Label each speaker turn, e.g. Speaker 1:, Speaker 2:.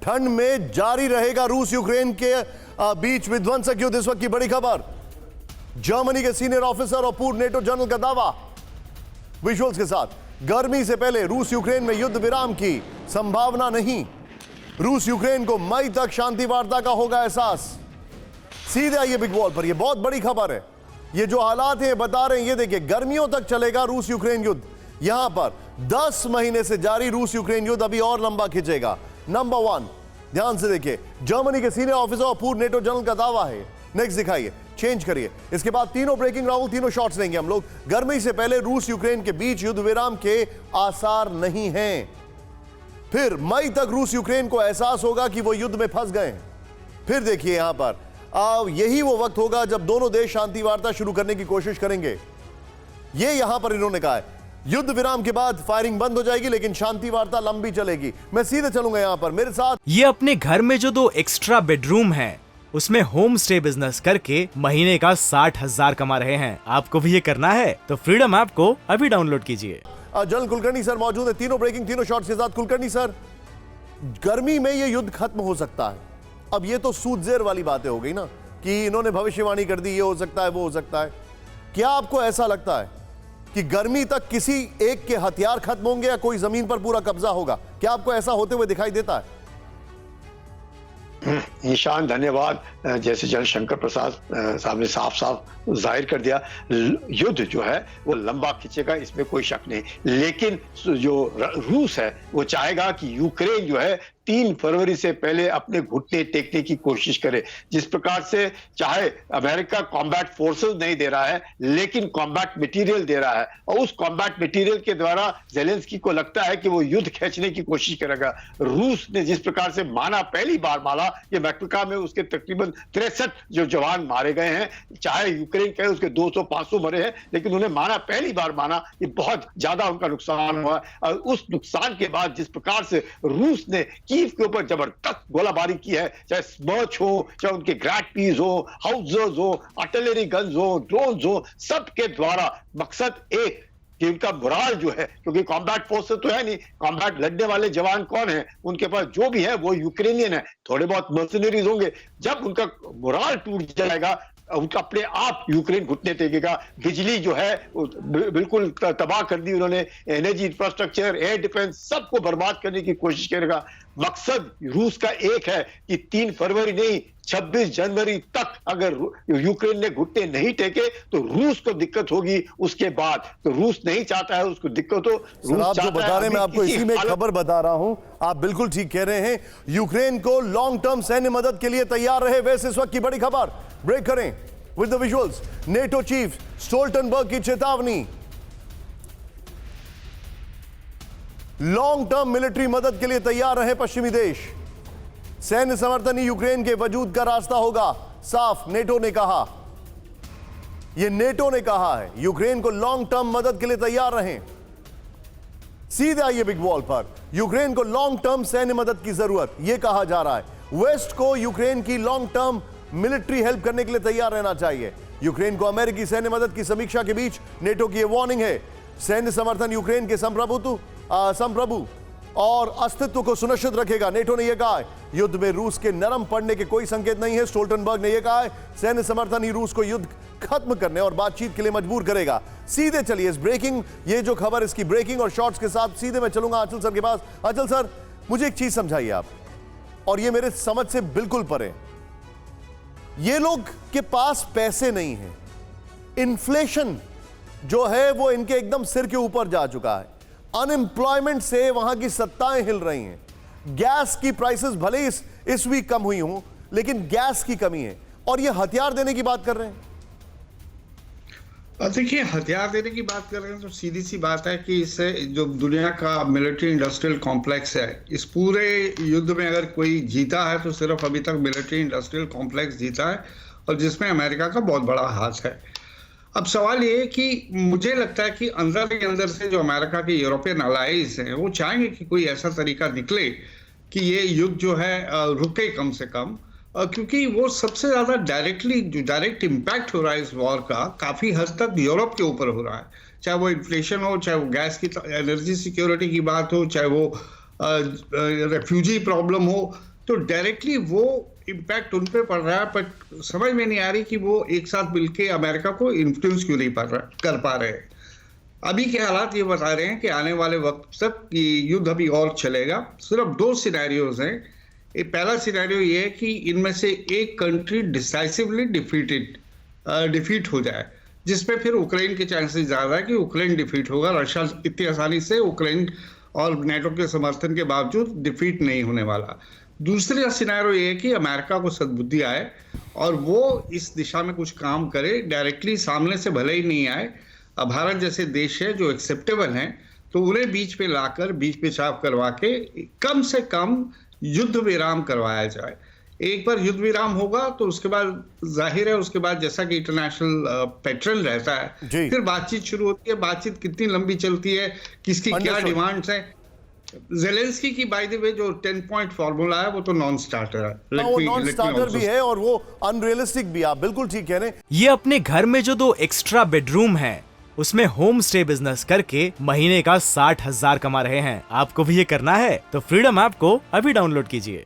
Speaker 1: ठंड में जारी रहेगा रूस यूक्रेन के बीच विध्वंसक युद्ध। इस वक्त की बड़ी खबर, जर्मनी के सीनियर ऑफिसर और पूर्व नेटो जनरल का दावा विजुअल्स के साथ। गर्मी से पहले रूस यूक्रेन में युद्ध विराम की संभावना नहीं, रूस यूक्रेन को मई तक शांति वार्ता का होगा एहसास। सीधे आइए बिग वॉल पर, यह बहुत बड़ी खबर है। ये जो हालात है बता रहे हैं, ये देखिए, गर्मियों तक चलेगा रूस यूक्रेन युद्ध। यहां पर 10 महीने से जारी रूस यूक्रेन युद्ध अभी और लंबा खिंचेगा। नंबर 1, ध्यान से देखिए, जर्मनी के सीनियर ऑफिसर और पूर्व नेटो जनरल का दावा है। नेक्स्ट दिखाइए, चेंज करिए। इसके बाद तीनों ब्रेकिंग राहुल, तीनों शॉट्स लेंगे हम लोग। गर्मी से पहले रूस यूक्रेन के बीच युद्ध विराम के आसार नहीं हैं। फिर मई तक रूस यूक्रेन को एहसास होगा कि वो युद्ध में फंस गए हैं। फिर देखिए यहां पर, यही वो वक्त होगा जब दोनों देश शांति वार्ता शुरू करने की कोशिश करेंगे। ये यहां पर इन्होंने कहा है, युद्ध विराम के बाद फायरिंग बंद हो जाएगी लेकिन शांति वार्ता लंबी चलेगी। मैं सीधे चलूंगा यहां पर, मेरे साथ।
Speaker 2: ये अपने घर में जो 2 एक्स्ट्रा बेडरूम है उसमें होम स्टे बिजनेस करके महीने का 60,000 कमा रहे हैं। आपको भी ये करना है तो फ्रीडम ऐप को अभी डाउनलोड कीजिए।
Speaker 1: जनरल कुलकर्णी सर मौजूद है, तीनों ब्रेकिंग, तीनों शॉट्स के साथ। कुलकर्णी सर, गर्मी में ये युद्ध खत्म हो सकता है। अब ये तो सूझबूझ वाली बातें हो गई ना, कि इन्होंने भविष्यवाणी कर दी, ये हो सकता है, वो हो सकता है। क्या आपको ऐसा लगता है कि गर्मी तक किसी एक के हथियार खत्म होंगे या कोई जमीन पर पूरा कब्जा होगा? क्या आपको ऐसा होते हुए दिखाई देता है?
Speaker 3: ईशान, धन्यवाद। जैसे जयशंकर प्रसाद साहब ने साफ साफ जाहिर कर दिया, युद्ध जो है वो लंबा खींचेगा, इसमें कोई शक नहीं। लेकिन जो रूस है वो चाहेगा कि यूक्रेन जो है 3 फरवरी से पहले अपने घुटने टेकने की कोशिश करे। जिस प्रकार से चाहे अमेरिका कॉम्बैट फोर्सेस नहीं दे रहा है लेकिन कॉम्बैट मटेरियल दे रहा है, और उस कॉम्बैट मटेरियल के द्वारा जेलेंस्की को लगता है कि वो युद्ध खींचने की कोशिश करेगा। रूस ने जिस प्रकार से माना, पहली बार माना, ये मैक्टिका में उसके तकरीबन 63 जो जवान मारे गए हैं। चाहे यूक्रेन कहे उसके 200-500 मरे हैं, लेकिन उन्हें माना, पहली बार माना, ये बहुत ज्यादा उनका नुकसान हुआ। और उस नुकसान के बाद जिस प्रकार से रूस ने कीव के ऊपर जबरदस्त गोलाबारी की है, चाहे स्मर्च हो, चाहे उनके ग्रैडपीज हो, हाउसर्स हो, आर्टिलरी गन्स हो, ड्रोन्स हो, सबके द्वारा मकसद एक कि उनका मोराल जो है, क्योंकि कॉम्बैट फोर्सेस तो है नहीं, कॉम्बैट लड़ने वाले जवान कौन है, उनके पास जो भी है वो यूक्रेनियन है, थोड़े बहुत मर्सनरीज होंगे। जब उनका मोराल टूट जाएगा, उनका अपने आप यूक्रेन घुटने टेकेगा। बिजली जो है बिल्कुल तबाह कर दी उन्होंने, एनर्जी इंफ्रास्ट्रक्चर, एयर डिफेंस, सबको बर्बाद करने की कोशिश करेगा। मकसद रूस का एक है कि 3 फरवरी नहीं, 26 जनवरी तक अगर यूक्रेन ने घुटने नहीं टेके तो रूस को दिक्कत होगी। उसके बाद तो रूस नहीं चाहता है उसको दिक्कत हो। रूस
Speaker 1: आप जो बता रहे हैं, मैं आपको इसी में खबर बता रहा हूं, आप बिल्कुल ठीक कह रहे हैं। यूक्रेन को लॉन्ग टर्म सैन्य मदद के लिए तैयार रहे। वैसे इस वक्त की बड़ी खबर, ब्रेक करें with the visuals. NATO chief Stoltenberg की चेतावनी, लॉन्ग टर्म मिलिट्री मदद के लिए तैयार रहे पश्चिमी देश। सैन्य समर्थन ही यूक्रेन के वजूद का रास्ता होगा, साफ नेटो ने कहा। यह नेटो ने कहा है, यूक्रेन को लॉन्ग टर्म मदद के लिए तैयार रहें। सीधे आइए बिग वॉल पर, यूक्रेन को लॉन्ग टर्म सैन्य मदद की जरूरत, यह कहा जा रहा है। वेस्ट को यूक्रेन की लॉन्ग टर्म मिलिट्री हेल्प करने के लिए तैयार रहना चाहिए। यूक्रेन को अमेरिकी सैन्य मदद की समीक्षा के बीच नेटो की यह वार्निंग है। सैन्य समर्थन यूक्रेन के संप्रभु और अस्तित्व को सुनिश्चित रखेगा, नेटो ने यह कहा है। युद्ध में रूस के नरम पड़ने के कोई संकेत नहीं है, स्टोल्टनबर्ग ने यह कहा है। सैन्य समर्थन ही रूस को युद्ध खत्म करने और बातचीत के लिए मजबूर करेगा। सीधे चलिए इस ब्रेकिंग, ये जो खबर, इसकी ब्रेकिंग और शॉर्ट्स के साथ सीधे मैं चलूंगा आंचल सर के पास। आंचल सर, मुझे एक चीज समझाइए आप, और ये मेरे समझ से बिल्कुल परे। ये लोग के पास पैसे नहीं है, इन्फ्लेशन जो है वो इनके एकदम सिर के ऊपर जा चुका है, अनएम्प्लॉयमेंट से वहां की सत्ताएं हिल रही हैं, गैस की प्राइसेस भले इस वीक कम हुई हों लेकिन गैस की कमी है, और ये हथियार देने की बात कर रहे हैं।
Speaker 4: देखिए, हथियार देने की बात कर रहे हैं तो सीधी सी बात है कि इससे जो दुनिया का मिलिट्री इंडस्ट्रियल कॉम्प्लेक्स है, इस पूरे युद्ध में अगर कोई जीता है तो सिर्फ अभी तक मिलिट्री इंडस्ट्रियल कॉम्प्लेक्स जीता है, और जिसमें अमेरिका का बहुत बड़ा हाथ है। अब सवाल ये है कि मुझे लगता है कि अंदर ही अंदर से जो अमेरिका के यूरोपियन अलाइज हैं वो चाहेंगे कि कोई ऐसा तरीका निकले कि ये युद्ध जो है रुके कम से कम, क्योंकि वो सबसे ज्यादा डायरेक्ट इम्पैक्ट हो रहा है इस वॉर का, काफी हद तक यूरोप के ऊपर हो रहा है। चाहे वो इन्फ्लेशन हो, चाहे वो गैस की एनर्जी सिक्योरिटी की बात हो, चाहे वो रेफ्यूजी प्रॉब्लम हो, तो डायरेक्टली वो इम्पैक्ट उन पे पड़ रहा है, बट समझ में नहीं आ रही कि वो एक साथ मिलके अमेरिका को इन्फ्लुएंस क्यों नहीं कर पा रहे हैं। अभी के हालात ये बता रहे हैं कि आने वाले वक्त तक कि युद्ध अभी और चलेगा। सिर्फ 2 सिनेरियोज हैं। पहला सिनेरियो ये है कि इनमें से एक कंट्री डिसाइसिवली डिफीट हो जाए, जिसपे फिर यूक्रेन के चांसेस ज्यादा है कि यूक्रेन डिफीट होगा। रशिया इतनी आसानी से यूक्रेन और नेटो के समर्थन के बावजूद डिफीट नहीं होने वाला। दूसरा सिनेरियो ये है कि अमेरिका को सद्बुद्धि आए और वो इस दिशा में कुछ काम करे, डायरेक्टली सामने से भले ही नहीं आए। भारत जैसे देश है जो एक्सेप्टेबल हैं, तो उन्हें बीच पे लाकर बीच पेशाब करवा के कम से कम युद्ध विराम करवाया जाए। एक बार युद्ध विराम होगा तो उसके बाद जाहिर है, उसके बाद जैसा कि इंटरनेशनल पैटर्न रहता है, फिर बातचीत शुरू होती है। बातचीत कितनी लंबी चलती है, किसकी क्या डिमांड्स हैं। ज़ेलेंस्की की बाय द वे जो 10 पॉइंट फार्मूला है वो तो नॉन स्टार्टर है।
Speaker 1: वो नॉन स्टार्टर भी है और वो अनरियलिस्टिक भी। आप बिल्कुल ठीक कह रहे हैं।
Speaker 2: ये अपने घर में जो 2 एक्स्ट्रा बेडरूम है उसमें होम स्टे बिजनेस करके महीने का 60,000 कमा रहे हैं। आपको भी ये करना है तो फ्रीडम ऐप को अभी डाउनलोड कीजिए।